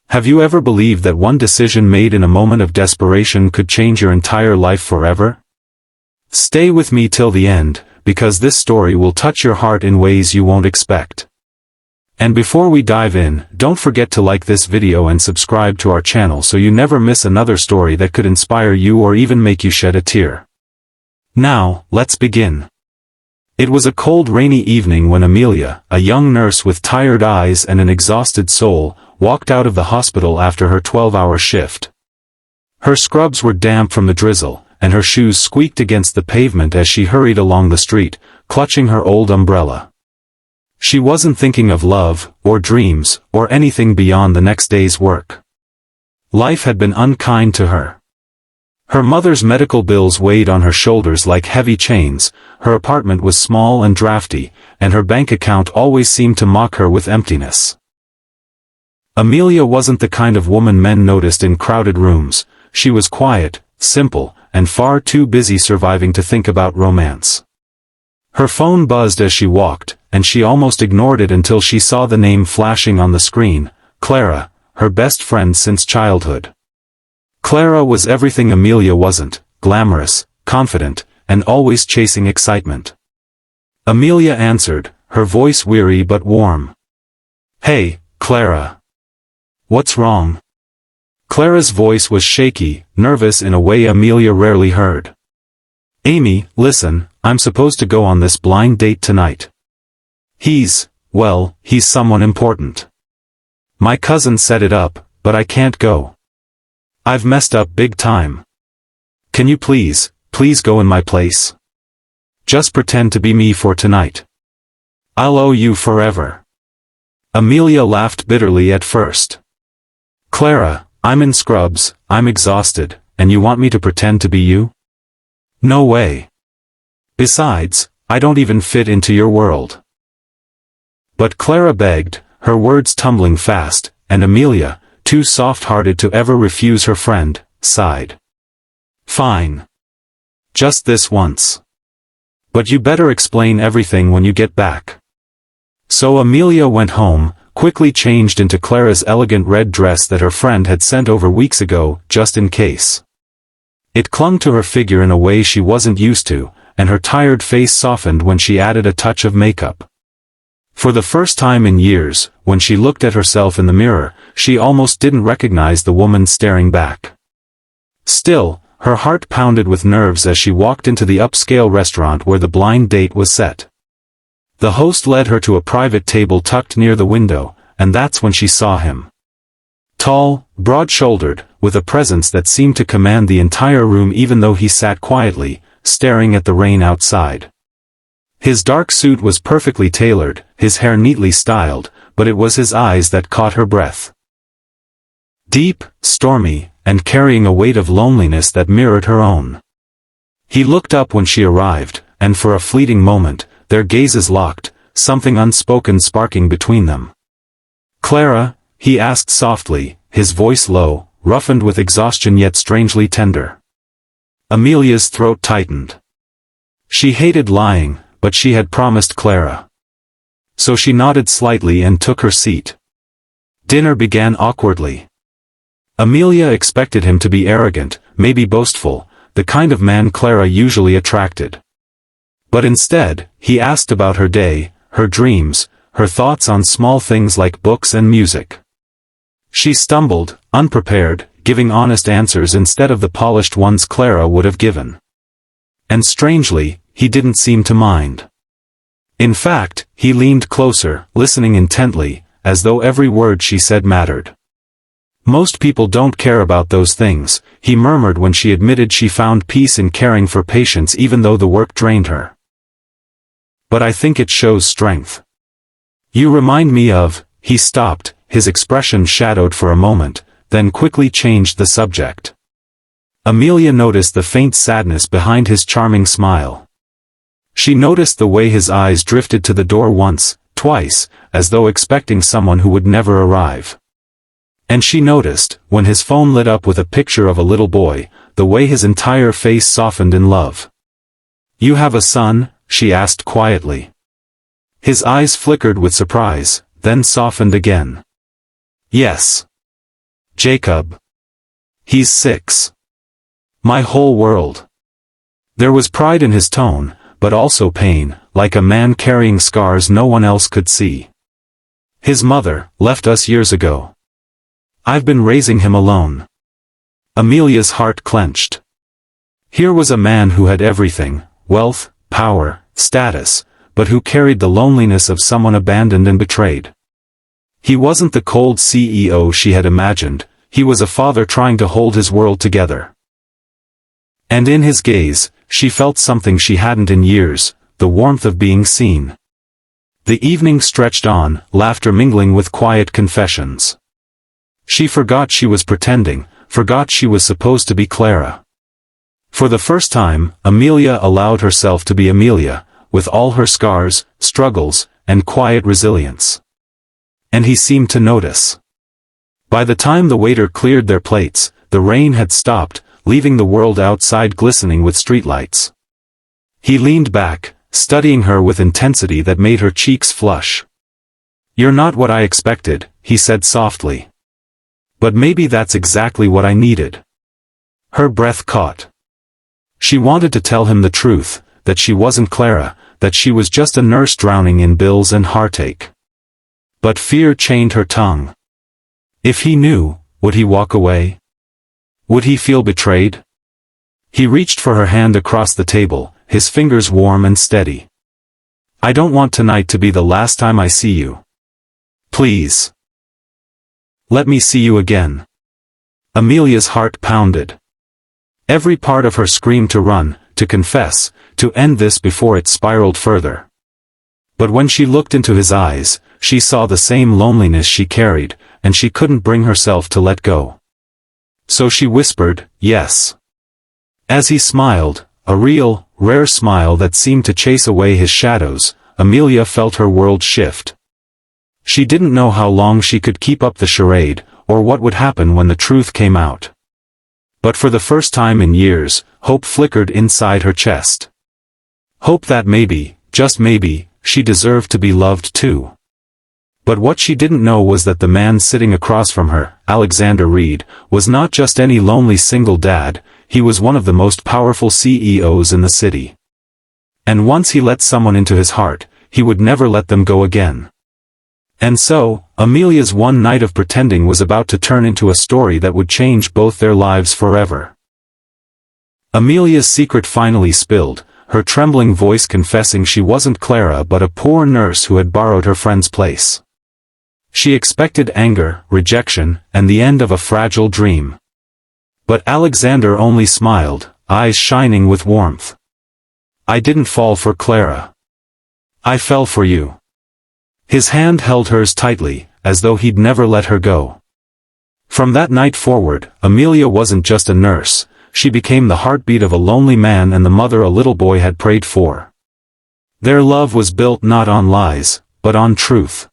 Have you ever believed that one decision made in a moment of desperation could change your entire life forever? Stay with me till the end, because this story will touch your heart in ways you won't expect. And before we dive in, don't forget to like this video and subscribe to our channel so you never miss another story that could inspire you or even make you shed a tear. Now, let's begin. It was a cold rainy evening when Amelia, a young nurse with tired eyes and an exhausted soul, walked out of the hospital after her 12-hour shift. Her scrubs were damp from the drizzle, and her shoes squeaked against the pavement as she hurried along the street, clutching her old umbrella. She wasn't thinking of love, or dreams, or anything beyond the next day's work. Life had been unkind to her. Her mother's medical bills weighed on her shoulders like heavy chains, her apartment was small and drafty, and her bank account always seemed to mock her with emptiness. Amelia wasn't the kind of woman men noticed in crowded rooms. She was quiet, simple, and far too busy surviving to think about romance. Her phone buzzed as she walked, and she almost ignored it until she saw the name flashing on the screen, Clara, her best friend since childhood. Clara was everything Amelia wasn't: glamorous, confident, and always chasing excitement. Amelia answered, her voice weary but warm. "Hey, Clara. What's wrong?" Clara's voice was shaky, nervous in a way Amelia rarely heard. "Amy, listen, I'm supposed to go on this blind date tonight. He's someone important. My cousin set it up, but I can't go. I've messed up big time. Can you please go in my place? Just pretend to be me for tonight. I'll owe you forever." Amelia laughed bitterly at first. "Clara, I'm in scrubs, I'm exhausted, and you want me to pretend to be you? No way. Besides, I don't even fit into your world." But Clara begged, her words tumbling fast, and Amelia, too soft-hearted to ever refuse her friend, sighed. "Fine. Just this once. But you better explain everything when you get back." So Amelia went home, quickly changed into Clara's elegant red dress that her friend had sent over weeks ago, just in case. It clung to her figure in a way she wasn't used to, and her tired face softened when she added a touch of makeup. For the first time in years, when she looked at herself in the mirror, she almost didn't recognize the woman staring back. Still, her heart pounded with nerves as she walked into the upscale restaurant where the blind date was set. The host led her to a private table tucked near the window, and that's when she saw him. Tall, broad-shouldered, with a presence that seemed to command the entire room even though he sat quietly, staring at the rain outside. His dark suit was perfectly tailored, his hair neatly styled, but it was his eyes that caught her breath. Deep, stormy, and carrying a weight of loneliness that mirrored her own. He looked up when she arrived, and for a fleeting moment, their gazes locked, something unspoken sparking between them. "Clara?" he asked softly, his voice low, roughened with exhaustion yet strangely tender. Amelia's throat tightened. She hated lying, but she had promised Clara. So she nodded slightly and took her seat. Dinner began awkwardly. Amelia expected him to be arrogant, maybe boastful, the kind of man Clara usually attracted. But instead, he asked about her day, her dreams, her thoughts on small things like books and music. She stumbled, unprepared, giving honest answers instead of the polished ones Clara would have given. And strangely, he didn't seem to mind. In fact, he leaned closer, listening intently, as though every word she said mattered. "Most people don't care about those things," he murmured when she admitted she found peace in caring for patients even though the work drained her. "But I think it shows strength. You remind me of—" He stopped, his expression shadowed for a moment, then quickly changed the subject. Amelia noticed the faint sadness behind his charming smile. She noticed the way his eyes drifted to the door once, twice, as though expecting someone who would never arrive. And she noticed, when his phone lit up with a picture of a little boy, the way his entire face softened in love. "You have a son?" she asked quietly. His eyes flickered with surprise, then softened again. "Yes. Jacob. He's 6. My whole world. There was pride in his tone, but also pain, like a man carrying scars no one else could see. His mother left us years ago. I've been raising him alone. Amelia's heart clenched. Here was a man who had everything, wealth, power, status, but who carried the loneliness of someone abandoned and betrayed. He wasn't the cold CEO she had imagined, he was a father trying to hold his world together. And in his gaze, she felt something she hadn't in years, the warmth of being seen. The evening stretched on, laughter mingling with quiet confessions. She forgot she was pretending, forgot she was supposed to be Clara. For the first time, Amelia allowed herself to be Amelia, with all her scars, struggles, and quiet resilience. And he seemed to notice. By the time the waiter cleared their plates, the rain had stopped, leaving the world outside glistening with streetlights. He leaned back, studying her with intensity that made her cheeks flush. "You're not what I expected," he said softly. "But maybe that's exactly what I needed." Her breath caught. She wanted to tell him the truth, that she wasn't Clara, that she was just a nurse drowning in bills and heartache. But fear chained her tongue. If he knew, would he walk away? Would he feel betrayed? He reached for her hand across the table, his fingers warm and steady. "I don't want tonight to be the last time I see you. Please. Let me see you again." Amelia's heart pounded. Every part of her screamed to run, to confess, to end this before it spiraled further. But when she looked into his eyes, she saw the same loneliness she carried, and she couldn't bring herself to let go. So she whispered, "Yes." As he smiled, a real, rare smile that seemed to chase away his shadows, Amelia felt her world shift. She didn't know how long she could keep up the charade, or what would happen when the truth came out. But for the first time in years, hope flickered inside her chest. Hope that maybe, just maybe, she deserved to be loved too. But what she didn't know was that the man sitting across from her, Alexander Reed, was not just any lonely single dad, he was one of the most powerful CEOs in the city. And once he let someone into his heart, he would never let them go again. And so, Amelia's one night of pretending was about to turn into a story that would change both their lives forever. Amelia's secret finally spilled, her trembling voice confessing she wasn't Clara but a poor nurse who had borrowed her friend's place. She expected anger, rejection, and the end of a fragile dream. But Alexander only smiled, eyes shining with warmth. "I didn't fall for Clara. I fell for you." His hand held hers tightly, as though he'd never let her go. From that night forward, Amelia wasn't just a nurse, she became the heartbeat of a lonely man and the mother a little boy had prayed for. Their love was built not on lies, but on truth.